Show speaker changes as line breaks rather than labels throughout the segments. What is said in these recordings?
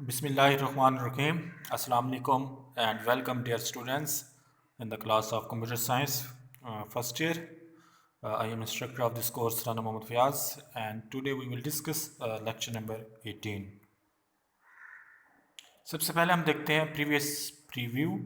Bismillahirrahmanirrahim. Assalamu alaikum and welcome dear students in the class of computer science first year. I am instructor of this course Rana Mohammad Fiaz, and today we will discuss lecture number 18. सबसे पहले हम देखते हैं previous preview.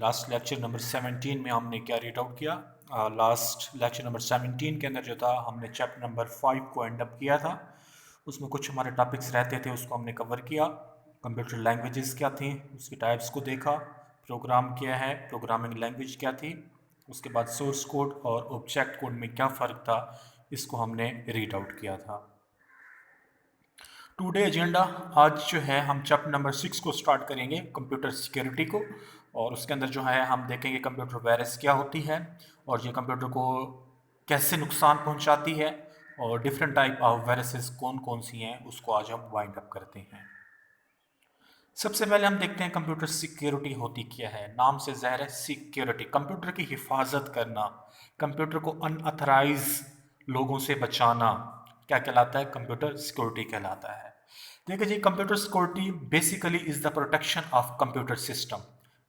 Last lecture number 17 में हमने क्या read out किया। Last lecture number 17 के अंदर जो था हमने चैप्टर नंबर 5 को एंड अप किया था। उसमें कुछ हमारे टॉपिक्स रहते थे, उसको हमने कवर किया। कंप्यूटर लैंग्वेजेस क्या थी, उसकी टाइप्स को देखा, प्रोग्राम क्या है, प्रोग्रामिंग लैंग्वेज क्या थी, उसके बाद सोर्स कोड और ऑब्जेक्ट कोड में क्या फ़र्क था, इसको हमने रीड आउट किया था। टुडे एजेंडा, आज जो है हम चैप्टर नंबर 6 को स्टार्ट करेंगे, कंप्यूटर सिक्योरिटी को। और उसके अंदर जो है हम देखेंगे कंप्यूटर वायरस क्या होती है और ये कंप्यूटर को कैसे नुकसान पहुंचाती है और डिफरेंट टाइप ऑफ वायरसेस कौन कौन सी हैं, उसको आज हम वाइंड अप करते हैं। सबसे पहले हम देखते हैं कंप्यूटर सिक्योरिटी होती क्या है। नाम से ज़ाहिर है सिक्योरिटी, कंप्यूटर की हिफाजत करना, कंप्यूटर को अनअथराइज लोगों से बचाना क्या कहलाता है, कंप्यूटर सिक्योरिटी कहलाता है। देखिए जी, computer security basically is the protection of computer system.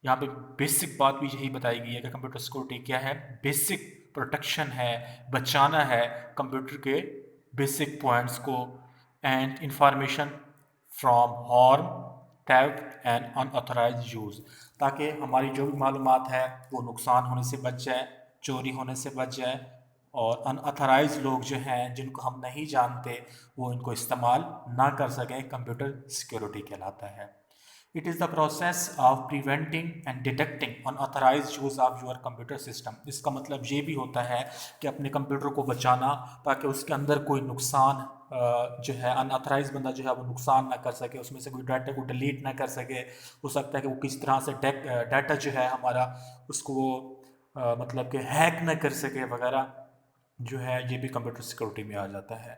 यहाँ पे बेसिक बात भी यही बताई गई है कि कंप्यूटर सिक्योरिटी क्या है, बेसिक प्रोटेक्शन है, बचाना है कंप्यूटर के बेसिक पॉइंट्स को and information from harm, theft and unauthorised use, ताकि हमारी जो भी मालूमात है वो नुकसान होने से बच जाए, चोरी होने से बच जाए और अनऑथराइज लोग जो हैं जिनको हम नहीं जानते वो इनको इस्तेमाल ना कर सकें, कंप्यूटर सिक्योरिटी कहलाता है। It is the process of preventing and detecting unauthorise use of your computer system. इसका मतलब ये भी होता है कि अपने कंप्यूटर को बचाना ताकि उसके अंदर कोई नुकसान जो है अनऑथराइज बंदा जो है वो नुकसान ना कर सके, उसमें से कोई डाटा को डिलीट ना कर सके। हो सकता है कि वो किस तरह से डाटा जो है हमारा उसको वो मतलब कि हैक ना कर सके वगैरह, जो है ये भी कंप्यूटर सिक्योरिटी में आ जाता है।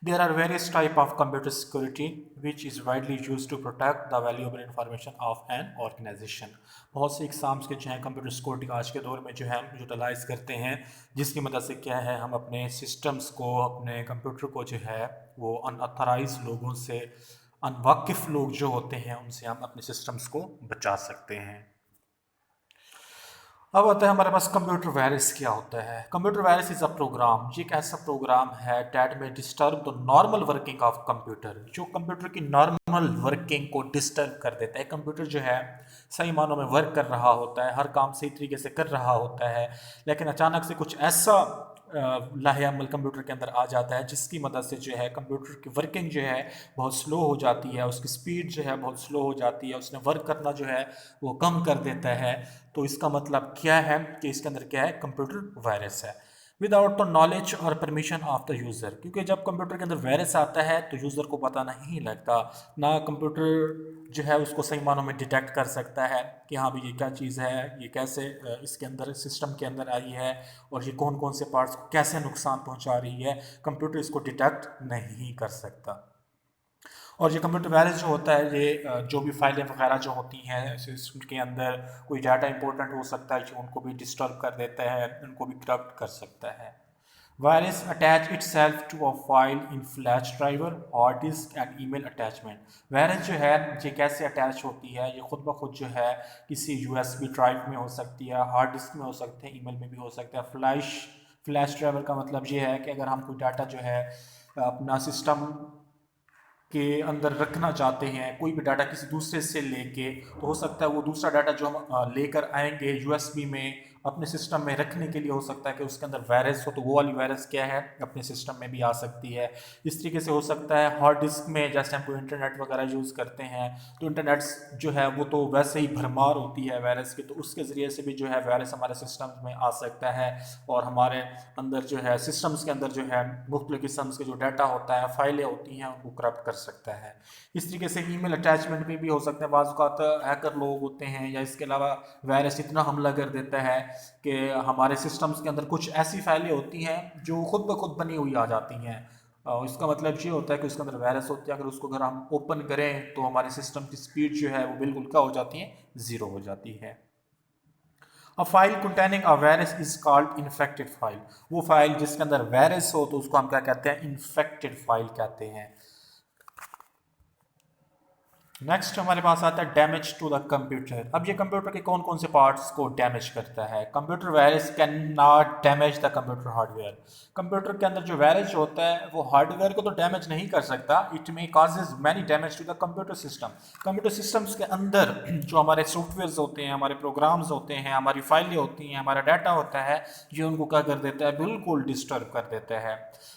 There are various type of computer security which is widely use to protect the valuable information of an organization. बहुत से एग्जाम्स के जो हैं कंप्यूटर सिक्योरिटी आज के दौर में जो है हम यूटिलाइज़ करते हैं, जिसकी मदद से क्या है हम अपने सिस्टम्स को, अपने कंप्यूटर को जो है वो अनऑथराइज लोगों से, अनवाकिफ़ लोग जो होते हैं उनसे हम अपने सिस्टम्स को बचा सकते हैं। अब आता है हमारे पास कंप्यूटर वायरस क्या होता है। Computer virus is a program, ये एक ऐसा प्रोग्राम है डैट में disturb the normal working of computer, जो कंप्यूटर की नॉर्मल वर्किंग को डिस्टर्ब कर देता है। कंप्यूटर जो है सही मानों में वर्क कर रहा होता है, हर काम सही तरीके से कर रहा होता है, लेकिन अचानक से कुछ ऐसा लाहेअमल कंप्यूटर के अंदर आ जाता है जिसकी मदद से जो है कंप्यूटर की वर्किंग जो है बहुत स्लो हो जाती है, उसकी स्पीड जो है बहुत स्लो हो जाती है, उसने वर्क करना जो है वो कम कर देता है। तो इसका मतलब क्या है कि इसके अंदर क्या है, कंप्यूटर वायरस है विदाउट द नॉलेज और परमिशन ऑफ द यूज़र। क्योंकि जब कंप्यूटर के अंदर वायरस आता है तो यूज़र को पता नहीं लगता, ना कंप्यूटर जो है उसको सही मानों में डिटेक्ट कर सकता है कि हाँ भाई ये क्या चीज़ है, ये कैसे इसके अंदर सिस्टम के अंदर आई है और ये कौन कौन से पार्ट्स को कैसे नुकसान पहुंचा रही है, कंप्यूटर इसको डिटेक्ट नहीं कर सकता। और ये कंप्यूटर वायरस जो होता है ये जो भी फाइलें वगैरह जो होती हैं सिस्टम के अंदर, कोई डाटा इंपॉर्टेंट हो सकता है कि उनको भी डिस्टर्ब कर देता है, उनको भी करप्ट कर सकता है। Virus attach itself to a file in flash driver, hard disk and email attachment. Virus जो है ये कैसे अटैच होती है, ये खुद ब खुद जो है किसी यूएसबी ड्राइव में हो सकती है, हार्ड डिस्क में हो सकते हैं, ईमेल में भी हो सकता है। फ्लैश ड्राइवर का मतलब ये है कि अगर हम कोई डाटा जो है अपना सिस्टम के अंदर रखना चाहते हैं, कोई भी डाटा किसी दूसरे से लेके, तो हो सकता है वो दूसरा डाटा जो हम लेकर आएंगे यूएसबी में अपने सिस्टम में रखने के लिए, हो सकता है कि उसके अंदर वायरस हो, तो वो वाली वायरस क्या है अपने सिस्टम में भी आ सकती है। इस तरीके से हो सकता है हार्ड डिस्क में, जैसे हम कोई इंटरनेट वगैरह यूज़ करते हैं तो इंटरनेट जो है वो तो वैसे ही भरमार होती है वायरस की, तो उसके ज़रिए से भी जो है वायरस हमारे सिस्टम में आ सकता है और हमारे अंदर जो है सिस्टम्स के अंदर जो है मुख्तलिफ किस्म के जो डाटा होता है, फाइलें होती हैं, उनको करप्ट कर सकता है। इस तरीके से ईमेल अटैचमेंट में भी हो सकता है, बाज़ औक़ात हैकर लोग होते हैं या इसके अलावा वायरस इतना हमला कर देता है कि हमारे सिस्टम्स के अंदर कुछ ऐसी फाइलें होती हैं जो खुद ब खुद बनी हुई आ जाती हैं। इसका मतलब ये होता है कि उसके अंदर वायरस होती है, अगर उसको अगर हम ओपन करें तो हमारे सिस्टम की स्पीड जो है वो बिल्कुल क्या हो जाती है, ज़ीरो हो जाती है। A file containing a virus is called infected file. वो फाइल जिसके अंदर वायरस हो तो उसको हम क्या कहते हैं, इन्फेक्टेड फाइल कहते हैं। नेक्स्ट हमारे पास आता है डैमेज टू द कंप्यूटर। अब ये कंप्यूटर के कौन कौन से पार्ट्स को डैमेज करता है। Computer virus can not damage the computer hardware. Computer के अंदर जो वायरस होता है वो हार्डवेयर को तो डैमेज नहीं कर सकता, it may causes many damage to the computer system. Computer systems के अंदर जो हमारे सॉफ्टवेयर होते हैं, हमारे प्रोग्राम्स होते हैं, हमारी फाइलें होती हैं, हमारा डाटा होता है, ये उनको क्या कर देता है, बिल्कुल डिस्टर्ब कर देता है।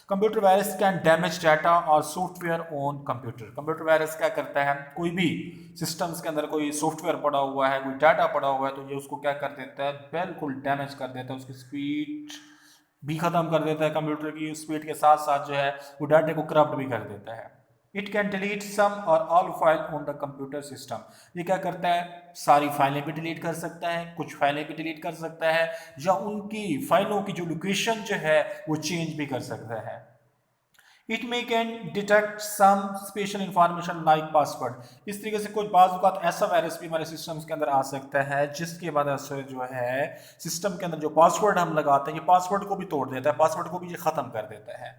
Computer virus can damage data और software on computer. Computer virus क्या करता है, कोई भी सिस्टम्स के अंदर कोई सॉफ्टवेयर पड़ा हुआ है, कोई डाटा पड़ा हुआ है, तो ये उसको क्या कर देता है, बिल्कुल डैमेज कर देता है, उसकी स्पीड भी खत्म कर देता है। कंप्यूटर की स्पीड के साथ साथ जो है वो डाटा को करप्ट भी कर देता है। इट कैन डिलीट सम और all file on the computer system. ये क्या करता है, सारी फाइलें भी डिलीट कर सकता है, कुछ फाइलें भी डिलीट कर सकता है, या उनकी फाइलों की जो लोकेशन जो है वो चेंज भी कर सकता है। It may can detect some special information like password. इस तरीके से कुछ बाज़ औक़ात ऐसा वायरस भी हमारे सिस्टम्स के अंदर आ सकता है जिसकी वजह से जो है सिस्टम के अंदर जो पासवर्ड हम लगाते हैं ये पासवर्ड को भी तोड़ देता है, पासवर्ड को भी ये ख़त्म कर देता है।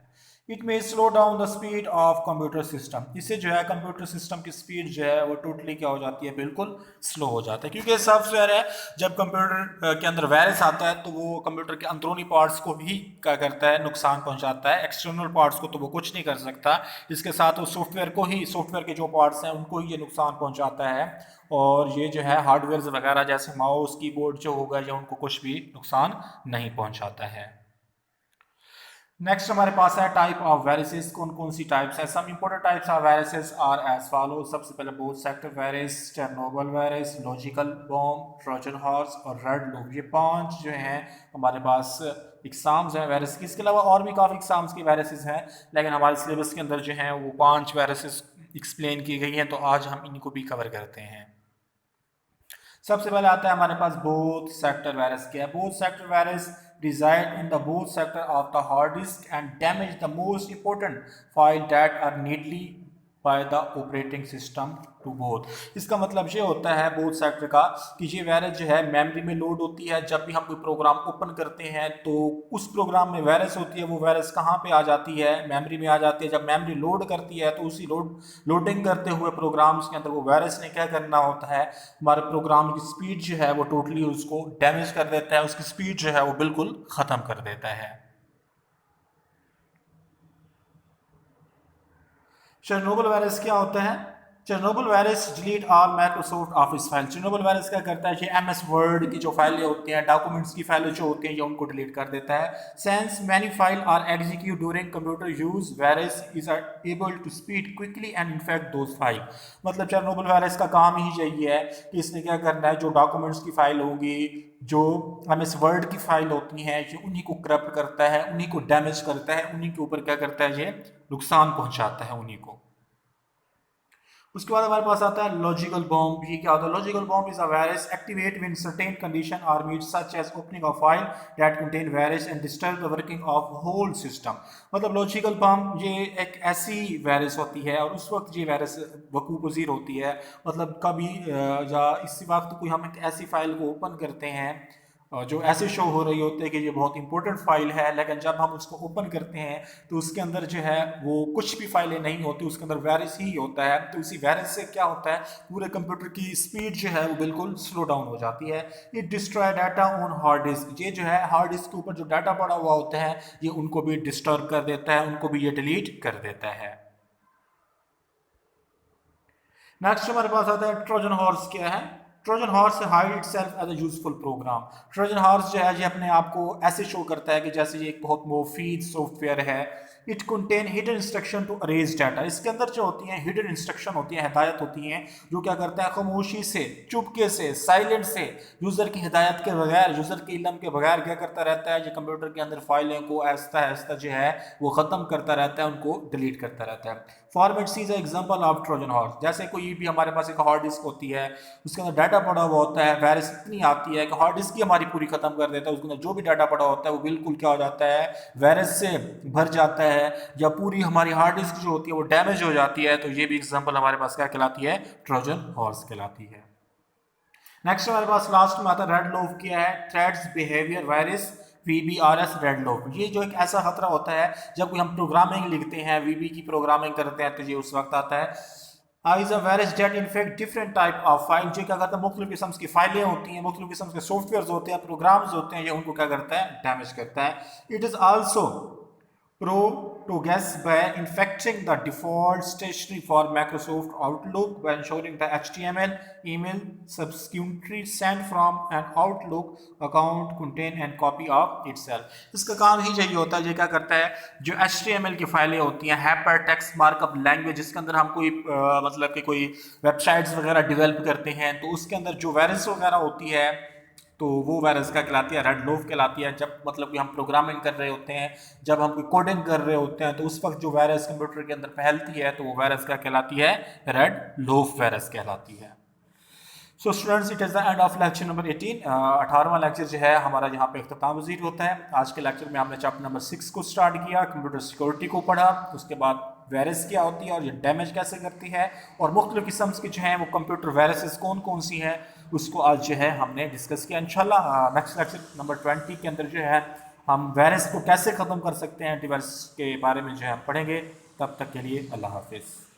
It may slow down the speed of computer system. इससे जो है कंप्यूटर सिस्टम की स्पीड जो है वो टोटली क्या हो जाती है, बिल्कुल स्लो हो जाता है। क्योंकि सॉफ्टवेयर है, जब कंप्यूटर के अंदर वायरस आता है तो वो कंप्यूटर के अंदरूनी पार्ट्स को भी क्या करता है, नुकसान पहुंचाता है। एक्सटर्नल पार्ट्स को तो वो कुछ नहीं कर सकता, इसके साथ वो सॉफ्टवेयर के जो पार्ट्स हैं उनको ही ये नुकसान पहुंचाता है। और ये जो है हार्डवेयर वगैरह जैसे माउस कीबोर्ड जो होगा ये उनको कुछ भी नुकसान नहीं पहुंचाता है। नेक्स्ट हमारे पास है टाइप ऑफ वायरसेस। कौन कौन सी टाइप्स है। Some important types of viruses are as follow. सबसे पहले boot sector virus, Chernobyl virus, logical bomb, Trojan horse और रेड लूप। ये 5 जो हैं हमारे पास एग्जाम्स हैं वायरस की। इसके अलावा और भी काफ़ी एग्जाम्स की वायरसेस हैं, लेकिन हमारे सिलेबस के अंदर जो हैं वो 5 वायरसेस एक्सप्लेन की गई हैं, तो आज हम इनको भी कवर करते हैं। सबसे पहले आता है हमारे पास बोथ सेक्टर वायरस। क्या है both sector virus? reside in the both sector of the hard disk and damage the most important file that are needly by the operating system to both। इसका मतलब ये होता है बोथ सेक्टर का कि ये वायरस जो है मेमोरी में लोड होती है। जब भी हम कोई प्रोग्राम ओपन करते हैं तो उस प्रोग्राम में वायरस होती है, वो वायरस कहाँ पे आ जाती है, मेमोरी में आ जाती है। जब मेमोरी लोड करती है तो उसी लोडिंग करते हुए प्रोग्राम्स के अंदर वो वायरस ने क्या करना होता है, हमारे प्रोग्राम की स्पीड जो है वो टोटली उसको डैमेज कर देता है, उसकी स्पीड जो है वो बिल्कुल ख़त्म कर देता है। चेरनोबिल वायरस क्या होता है? Chernobyl virus delete all Microsoft office file. Chernobyl virus क्या करता है, ये एमएस वर्ड की जो फाइलें होती हैं, डॉक्यूमेंट्स की फाइलें जो होती हैं, ये उनको डिलीट कर देता है। Since many file are execute during computer use, virus is able to speed quickly and infect those file. मतलब चेरनोबिल वायरस का काम ही यही है कि इसने क्या करना है, जो डॉक्यूमेंट्स की फाइल होगी, जो एमएस वर्ड की फाइल होती हैं, ये उन्हीं को करप्ट करता है, उन्हीं को डैमेज करता है, उन्हीं के ऊपर क्या करता है, ये नुकसान पहुंचाता है उन्हीं को। उसके बाद हमारे पास आता है लॉजिकल बॉम्ब। ये क्या होता है? Logical bomb is a virus activate when certain condition are meet such as opening of file that contain virus and disturb the working of whole system. मतलब लॉजिकल बॉम्ब ये एक ऐसी वायरस होती है और उस वक्त ये वायरस वकूअ पज़ीर होती है। मतलब कभी या इसी वक्त कोई हम एक ऐसी फाइल को ओपन करते हैं जो ऐसे शो हो रही होती है कि ये बहुत इंपॉर्टेंट फाइल है, लेकिन जब हम उसको ओपन करते हैं तो उसके अंदर जो है वो कुछ भी फाइलें नहीं होती, उसके अंदर वायरस ही होता है। तो इसी वायरस से क्या होता है, पूरे कंप्यूटर की स्पीड जो है वो बिल्कुल स्लो डाउन हो जाती है। ये destroy data on hard disk. ये जो है हार्ड डिस्क के ऊपर जो डाटा पड़ा हुआ होता है ये उनको भी डिस्टर्ब कर देता है, उनको भी ये डिलीट कर देता है। नेक्स्ट हमारे पास आता है ट्रोजन हॉर्स। क्या है? Trojan horse hide itself as a useful program. Trojan horse जो है ये अपने आप को ऐसे शो करता है कि जैसे ये एक बहुत मुफीद सॉफ्टवेयर है। It contain hidden instruction to erase data. इसके अंदर जो होती हैं हिडन इंस्ट्रक्शन होती हैं, हिदायत होती हैं, जो क्या करता है, खामोशी से, चुपके से, साइलेंट से, यूज़र की हिदायत के बगैर, यूज़र के इल्म के बगैर क्या करता रहता है, ये कंप्यूटर के अंदर फाइलें को आहिस्ता आहिस्ता जो है वो ख़त्म करता रहता है, उनको डिलीट करता रहता है। Format C is example of Trojan horse. जैसे कोई भी हमारे पास एक हार्ड डिस्क होती है, उसके अंदर डाटा पड़ा हुआ होता है, वायरस इतनी आती है कि हार्ड डिस्क ही हमारी पूरी खत्म कर देता है। उसके अंदर जो भी डाटा पड़ा होता है वो बिल्कुल क्या हो जाता है, वायरस से भर जाता है, या पूरी हमारी हार्ड डिस्क जो होती है वो डैमेज हो जाती है। तो ये भी एग्जाम्पल हमारे पास क्या कहलाती है, ट्रोजन हॉर्स कहलाती है। नेक्स्ट हमारे पास लास्ट में आता है रेड लोफ। क्या है? Threads behaviour virus VBRS red loaf. ये जो एक ऐसा खतरा होता है जब कोई हम प्रोग्रामिंग लिखते हैं, VB की प्रोग्रामिंग करते हैं, तो ये उस वक्त आता है is a virus date infect different type of file, जो क्या करता है मुख्तलिफ किस्म की फाइलें होती हैं, मुख्तलिफ किस्म के सॉफ्टवेयर होते हैं, प्रोग्राम्स होते हैं, ये उनको क्या करता है डैमेज करता है। It is also Protogaz by infecting the default stationery for Microsoft Outlook by ensuring the HTML email subsequently sent from an Outlook account contain and copy of itself। इसका काम ही यही होता है, ये क्या करता है जो HTML की फाइलें होती हैं हाइपर टेक्स्ट मार्कअप लैंग्वेज, जिसके अंदर हम कोई मतलब कि कोई वेबसाइट्स वगैरह डेवलप करते हैं, तो उसके अंदर जो वायरस वगैरह होती है तो वो वायरस क्या कहलाती है, रेड लोफ कहलाती है। जब मतलब कि हम प्रोग्रामिंग कर रहे होते हैं, जब हम कोई कोडिंग कर रहे होते हैं, तो उस वक्त जो वायरस कंप्यूटर के अंदर फैलती है तो वो वायरस क्या कहलाती है, रेड लोफ वायरस कहलाती है। So students, it is the end of lecture number 18। 18वां लेक्चर जो है हमारा यहाँ पे इख्तिताम पज़ीर होता है। आज के लेक्चर में हमने चैप्टर नंबर 6 को स्टार्ट किया, कंप्यूटर सिक्योरिटी को पढ़ा, उसके बाद वायरस क्या होती है और ये डैमेज कैसे करती है, और मुख्तलिफ किस्म की जो हैं वो कंप्यूटर वायरसेस कौन कौन सी हैं उसको आज जो है हमने डिस्कस किया। इंशाल्लाह नेक्स्ट लेक्चर नंबर 20 के अंदर जो है हम वायरस को कैसे ख़त्म कर सकते हैं डिवाइस के बारे में जो है हम पढ़ेंगे। तब तक के लिए अल्लाह हाफिज़।